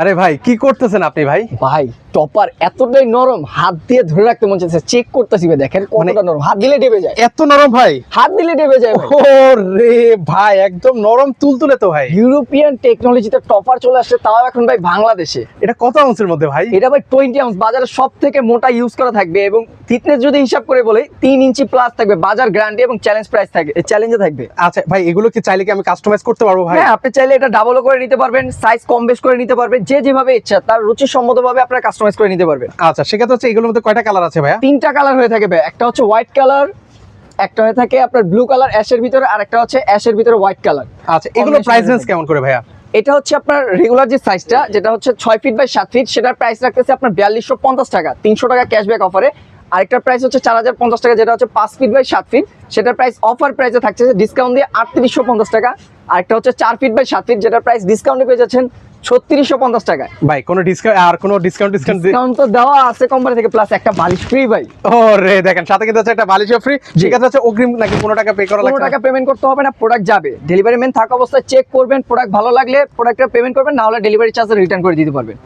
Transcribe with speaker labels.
Speaker 1: আরে ভাই কি করতেছেন আপনি ভাই?
Speaker 2: ভাই টপার এতটাই নরম, হাত দিয়ে ধরে রাখতে মন চাইছে। চেক করতেছি ভাই, দেখেন কতটা নরম, হাত দিলে ডেবে যায়।
Speaker 1: এত নরম ভাই?
Speaker 2: হাত দিলে ডেবে যায় ভাই।
Speaker 1: ও রে ভাই, একদম নরম তুলতুলে তো ভাই।
Speaker 2: ইউরোপিয়ান টেকনোলজিতে টপার চলে আসছে, তাও এখন ভাই বাংলাদেশে।
Speaker 1: এটা কত আউন্সের মধ্যে ভাই?
Speaker 2: এটা ভাই 20 আউন্স, বাজারে সব থেকে মোটা ইউজ করা থাকবে এবং থিকনেস যদি হিসাব করে বলি 3 ইঞ্চি প্লাস থাকবে। বাজার গ্যারান্টি এবং চ্যালেঞ্জ প্রাইস থাকবে, চ্যালেঞ্জে থাকবে।
Speaker 1: আচ্ছা ভাই, এগুলো কি চাইলে কি আমি কাস্টমাইজ করতে পারবো ভাই?
Speaker 2: হ্যাঁ, আপনি চাইলে এটা ডাবলও করে নিতে পারবেন, সাইজ কম বেশ করে নিতে পারবেন, যে যেভাবে ইচ্ছা তার রুচিসম্মতভাবে আপনারা কাস্টমাইজ করে নিতে পারবেন।
Speaker 1: আচ্ছা, সেক্ষেত্রে হচ্ছে এগুলোর মধ্যে কয়টা কালার আছে ভাইয়া?
Speaker 2: 3টা কালার হয়ে থাকে ভাই। একটা হচ্ছে হোয়াইট কালার, একটা হয়ে থাকে আপনার ব্লু কালার অ্যাশের ভিতরে, আর একটা হচ্ছে অ্যাশের ভিতরে হোয়াইট কালার।
Speaker 1: আচ্ছা, এগুলো প্রাইস রেঞ্জ কেমন করে ভাইয়া?
Speaker 2: এটা হচ্ছে আপনার রেগুলার যে সাইজটা, যেটা হচ্ছে 6 ফিট বাই 7 ফিট, সেটার প্রাইস রাখতেছে আপনার 4250 টাকা, 300 টাকা ক্যাশব্যাক অফারে। আরেকটার প্রাইস হচ্ছে 4050 টাকা, যেটা হচ্ছে 5 ফিট বাই 7 ফিট, সেটার প্রাইস অফার প্রাইসে থাকছে ডিসকাউন্ট দিয়ে 3850 টাকা। আরেকটা হচ্ছে 4 ফিট বাই 7 ফিট, যেটার প্রাইস ডিসকাউন্টে পেয়ে যাচ্ছেন 3650 টাকা।
Speaker 1: ভাই কোনো ডিসকাউন্ট আর কোনো ডিসকাউন্ট
Speaker 2: ডিসকাউন্ট তো দেওয়া আছে কোম্পানি থেকে, প্লাস একটা বালিশ ফ্রি ভাই।
Speaker 1: ও রে, দেখেন সাথে কিন্তু আছে একটা বালিশও ফ্রি। ঠিক আছে, হচ্ছে অগ্রিম নাকি 15 টাকা পে করা লাগবে?
Speaker 2: 15 টাকা পেমেন্ট করতে হবে না, প্রোডাক্ট যাবে। ডেলিভারি ম্যান থাকা অবস্থায় চেক করবেন, প্রোডাক্ট ভালো লাগলে প্রোডাক্টটা পেমেন্ট করবেন, না হলে ডেলিভারি চার্জ রিটার্ন করে দিতে পারবেন।